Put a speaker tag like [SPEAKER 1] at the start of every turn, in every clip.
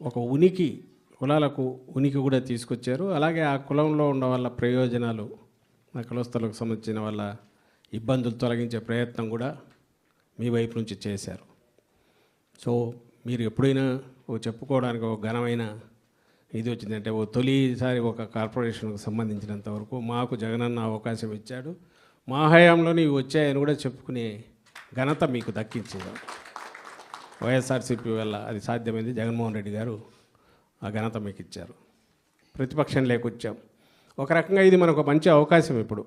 [SPEAKER 1] ఒక కులాలకు ఉనికి కూడా తీసుకొచ్చారు. అలాగే ఆ కులంలో ఉన్న వాళ్ళ ప్రయోజనాలు, ఆ కులస్తులకు సంబంధించిన వాళ్ళ ఇబ్బందులు తొలగించే ప్రయత్నం కూడా మీ వైపు నుంచి చేశారు. సో మీరు ఎప్పుడైనా చెప్పుకోవడానికి ఒక ఘనమైన ఇది వచ్చిందంటే తొలిసారి ఒక కార్పొరేషన్కు సంబంధించినంత వరకు మాకు జగనన్న అవకాశం ఇచ్చాడు, మా హయాంలోనే ఇవి వచ్చాయని కూడా చెప్పుకునే ఘనత మీకు దక్కించింది. వైఎస్ఆర్సీపీ వల్ల అది సాధ్యమైంది. జగన్మోహన్ రెడ్డి గారు ఆ ఘనత మీకు ఇచ్చారు. ప్రతిపక్షం లేకొచ్చాం. ఒక రకంగా ఇది మనకు మంచి అవకాశం. ఇప్పుడు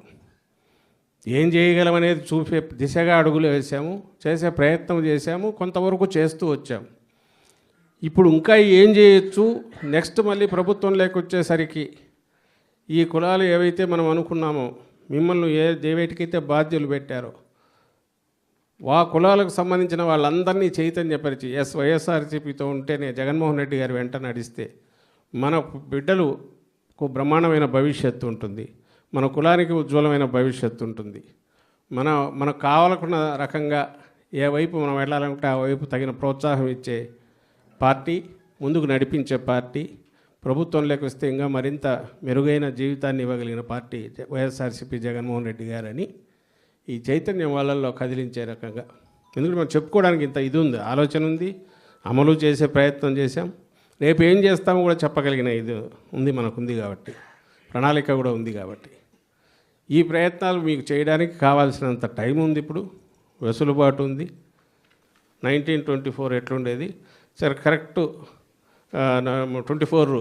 [SPEAKER 1] ఏం చేయగలమనేది చూపే దిశగా అడుగులు వేసాము, చేసే ప్రయత్నం చేశాము, కొంతవరకు చేస్తూ వచ్చాము. ఇప్పుడు ఇంకా ఏం చేయొచ్చు, నెక్స్ట్ మళ్ళీ ప్రభుత్వం లేకొచ్చేసరికి ఈ కులాలు ఏవైతే మనం అనుకున్నామో, మిమ్మల్ని ఏవేటికైతే బాధ్యులు పెట్టారో ఆ కులాలకు సంబంధించిన వాళ్ళందరినీ చైతన్యపరిచి వైఎస్ఆర్సీపీతో ఉంటేనే జగన్మోహన్ రెడ్డి గారు వెంట నడిస్తే మన బిడ్డలకు బ్రహ్మాండమైన భవిష్యత్తు ఉంటుంది, మన కులానికి ఉజ్వలమైన భవిష్యత్తు ఉంటుంది. మనకు కావాలనుకున్న రకంగా ఏ వైపు మనం వెళ్ళాలంటే ఆ వైపు తగిన ప్రోత్సాహం ఇచ్చే పార్టీ, ముందుకు నడిపించే పార్టీ, ప్రభుత్వంలోకి వస్తే ఇంకా మరింత మెరుగైన జీవితాన్ని ఇవ్వగలిగిన పార్టీ వైఎస్ఆర్సీపీ జగన్మోహన్ రెడ్డి గారని ఈ చైతన్యం వాళ్ళల్లో కదిలించే రకంగా. ఎందుకంటే మనం చెప్పుకోవడానికి ఇంత ఇది ఉంది, ఆలోచన ఉంది, అమలు చేసే ప్రయత్నం చేశాం. రేపు ఏం చేస్తామో కూడా చెప్పగలిగిన ఇది ఉంది, మనకుంది కాబట్టి, ప్రణాళిక కూడా ఉంది కాబట్టి ఈ ప్రయత్నాలు మీకు చేయడానికి కావాల్సినంత టైం ఉంది. ఇప్పుడు వెసులుబాటు ఉంది. 1924 ఎట్లుండేది సరే కరెక్ట్ 24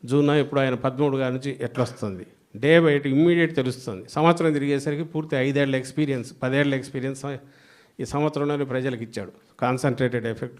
[SPEAKER 1] జూన్ ఇప్పుడు ఆయన 13 గారి నుంచి ఎట్లా వస్తుంది, డే బయట ఇమ్మీడియట్ తెలుస్తుంది. సంవత్సరం తిరిగేసరికి పూర్తి 5 ఏళ్ల ఎక్స్పీరియన్స్, 10 ఏళ్ల ఎక్స్పీరియన్స్ ఈ సంవత్సరంలోనే ప్రజలకు ఇచ్చాడు, కాన్సన్ట్రేటెడ్ ఎఫెక్ట్.